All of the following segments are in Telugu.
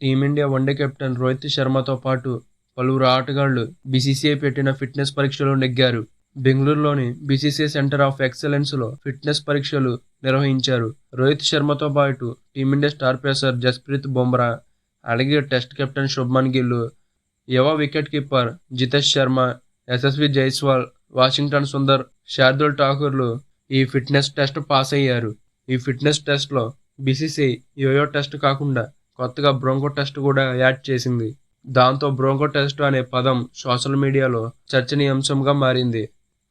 టీమిండియా వన్డే కెప్టెన్ రోహిత్ శర్మతో పాటు పలువురు ఆటగాళ్లు బీసీసీఐ పెట్టిన ఫిట్నెస్ పరీక్షలో నెగ్గారు. బెంగళూరులోని బీసీసీఐ సెంటర్ ఆఫ్ ఎక్సలెన్స్లో ఫిట్నెస్ పరీక్షలు నిర్వహించారు. రోహిత్ శర్మతో పాటు Team India star pacer Jasprit Bumrah, అలాగే టెస్ట్ కెప్టెన్ శుభ్మన్ గిల్, యువ wicket keeper Jitesh Sharma, Yashasvi Jaiswal, Washington Sundar, Shardul ఠాకూర్లు ఈ ఫిట్నెస్ టెస్ట్ పాస్ అయ్యారు. ఈ ఫిట్నెస్ టెస్ట్లో బీసీసీఐ యోయో టెస్ట్ కాకుండా కొత్తగా బ్రోంకో టెస్ట్ కూడా యాడ్ చేసింది. దాంతో బ్రోంకో టెస్ట్ అనే పదం సోషల్ మీడియాలో చర్చనీయాంశంగా మారింది.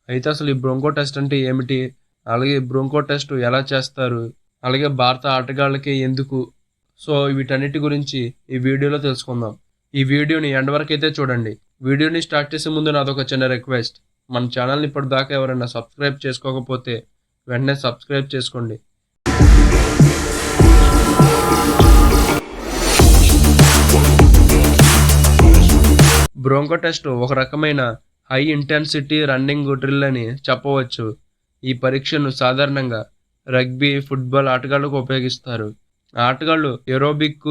అయితే అసలు ఈ బ్రోంకో టెస్ట్ అంటే ఏమిటి, అలాగే బ్రోంకో టెస్ట్ ఎలా చేస్తారు, అలాగే భారత ఆటగాళ్ళకి ఎందుకు, సో వీటన్నిటి గురించి ఈ వీడియోలో తెలుసుకుందాం. ఈ వీడియోని ఎండ్ వరకు అయితే చూడండి. వీడియోని స్టార్ట్ చేసే ముందు నాదొక చిన్న రిక్వెస్ట్, మన ఛానల్ని ఇప్పటిదాకా ఎవరైనా సబ్స్క్రైబ్ చేసుకోకపోతే వెంటనే సబ్స్క్రైబ్ చేసుకోండి. బ్రోంకో టెస్ట్ ఒక రకమైన హై ఇంటెన్సిటీ రన్నింగ్ డ్రిల్ అని చెప్పవచ్చు. ఈ పరీక్షను సాధారణంగా రగ్బీ, ఫుట్బాల్ ఆటగాళ్లకు ఉపయోగిస్తారు. ఆటగాళ్లు ఏరోబిక్,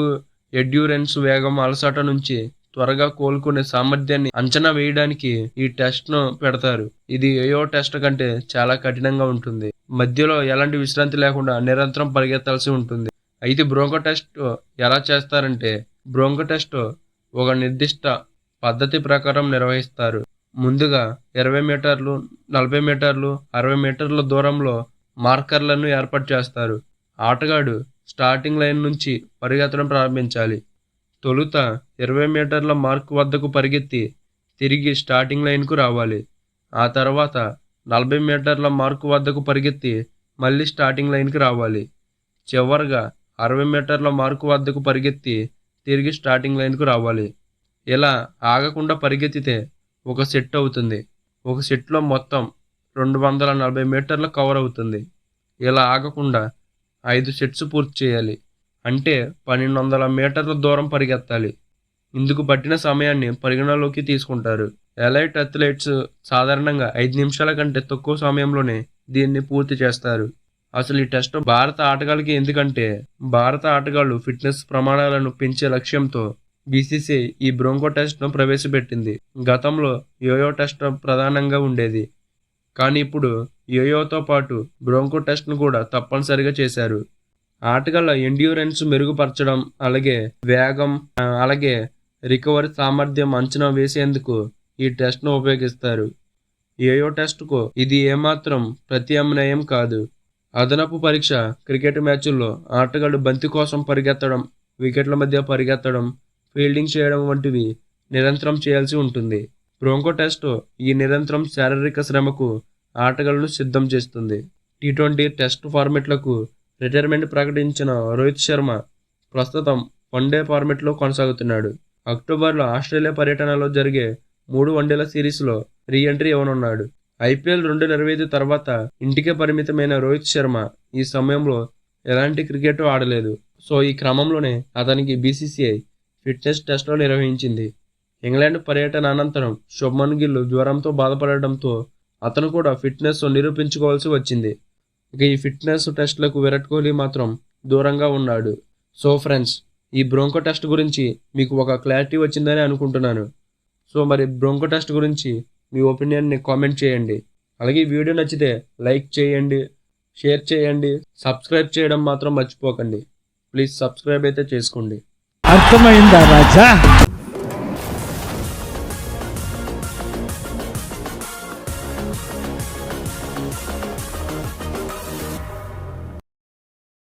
ఎండ్యూరెన్స్, వేగం, అలసట నుంచి త్వరగా కోలుకునే సామర్థ్యాన్ని అంచనా వేయడానికి ఈ టెస్ట్ను పెడతారు. ఇది ఏయో టెస్ట్ కంటే చాలా కఠినంగా ఉంటుంది. మధ్యలో ఎలాంటి విశ్రాంతి లేకుండా నిరంతరం పరిగెత్తాల్సి ఉంటుంది. అయితే బ్రోంకో టెస్ట్ ఎలా చేస్తారంటే, బ్రోంకో టెస్ట్ ఒక నిర్దిష్ట పద్ధతి ప్రకారం నిర్వహిస్తారు. ముందుగా 20 మీటర్లు, 40 మీటర్లు, 60 మీటర్ల దూరంలో మార్కర్లను ఏర్పాటు చేస్తారు. ఆటగాడు స్టార్టింగ్ లైన్ నుంచి పరిగెత్తడం ప్రారంభించాలి. తొలుత 20 మీటర్ల మార్క్ వద్దకు పరిగెత్తి తిరిగి స్టార్టింగ్ లైన్కు రావాలి. ఆ తర్వాత 40 మీటర్ల మార్క్ వద్దకు పరిగెత్తి మళ్ళీ స్టార్టింగ్ లైన్కి రావాలి. చివరగా 60 మీటర్ల మార్క్ వద్దకు పరిగెత్తి తిరిగి స్టార్టింగ్ లైన్కు రావాలి. ఇలా ఆగకుండా పరిగెత్తితే ఒక సెట్ అవుతుంది. ఒక సెట్లో మొత్తం 240 మీటర్ల కవర్ అవుతుంది. ఇలా ఆగకుండా 5 సెట్స్ పూర్తి చేయాలి. అంటే 1200 మీటర్ల దూరం పరిగెత్తాలి. ఇందుకు పట్టిన సమయాన్ని పరిగణలోకి తీసుకుంటారు. ఎలైట్ అథ్లెట్స్ సాధారణంగా 5 నిమిషాల కంటే తక్కువ సమయంలోనే దీన్ని పూర్తి చేస్తారు. అసలు ఈ టెస్ట్ భారత ఆటగాళ్ళకి ఎందుకంటే, భారత ఆటగాళ్లు ఫిట్నెస్ ప్రమాణాలను పెంచే లక్ష్యంతో బీసీసీఐ ఈ బ్రోంకో టెస్ట్ను ప్రవేశపెట్టింది. గతంలో యోయో టెస్ట్ ప్రధానంగా ఉండేది, కానీ ఇప్పుడు యోయోతో పాటు బ్రోంకో టెస్ట్ను కూడా తప్పనిసరిగా చేశారు. ఆటగాళ్ల ఎండ్యూరెన్స్ మెరుగుపరచడం, అలాగే వేగం, అలాగే రికవరీ సామర్థ్యం అంచనా వేసేందుకు ఈ టెస్ట్ను ఉపయోగిస్తారు. యోయో టెస్ట్కు ఇది ఏమాత్రం ప్రత్యామ్నాయం కాదు. అదనపు పరీక్ష క్రికెట్ మ్యాచ్ల్లో ఆటగాళ్లు బంతి కోసం పరిగెత్తడం, వికెట్ల మధ్య పరిగెత్తడం, ఫీల్డింగ్ చేయడం వంటివి నిరంతరం చేయాల్సి ఉంటుంది. బ్రోంకో టెస్ట్ ఈ నిరంతరం శారీరక శ్రమకు ఆటగాళ్లను సిద్ధం చేస్తుంది. T20 టెస్ట్ ఫార్మెట్లకు రిటైర్మెంట్ ప్రకటించిన రోహిత్ శర్మ ప్రస్తుతం వన్డే ఫార్మెట్లో కొనసాగుతున్నాడు. అక్టోబర్లో ఆస్ట్రేలియా పర్యటనలో జరిగే 3 వన్డేల సిరీస్లో రీ ఎంట్రీ ఇవ్వనున్నాడు. IPL 2025 తర్వాత ఇంటికే పరిమితమైన రోహిత్ శర్మ ఈ సమయంలో ఎలాంటి క్రికెట్ ఆడలేదు. సో ఈ క్రమంలోనే అతనికి బీసీసీఐ ఫిట్నెస్ టెస్ట్లో నిర్వహించింది. ఇంగ్లాండ్ పర్యటన అనంతరం శుభ్మన్ గిల్ జ్వరంతో బాధపడడంతో అతను కూడా ఫిట్నెస్ నిరూపించుకోవాల్సి వచ్చింది. ఇక ఈ ఫిట్నెస్ టెస్ట్లకు విరాట్ కోహ్లీ మాత్రం దూరంగా ఉన్నాడు. సో ఫ్రెండ్స్, ఈ బ్రోంకో టెస్ట్ గురించి మీకు ఒక క్లారిటీ వచ్చిందని అనుకుంటున్నాను. సో మరి బ్రోంకో టెస్ట్ గురించి మీ ఒపీనియన్ని కామెంట్ చేయండి. అలాగే ఈ వీడియో నచ్చితే లైక్ చేయండి, షేర్ చేయండి, సబ్స్క్రైబ్ చేయడం మాత్రం మర్చిపోకండి. ప్లీజ్ సబ్స్క్రైబ్ అయితే చేసుకోండి. అర్థమైందా రాజా?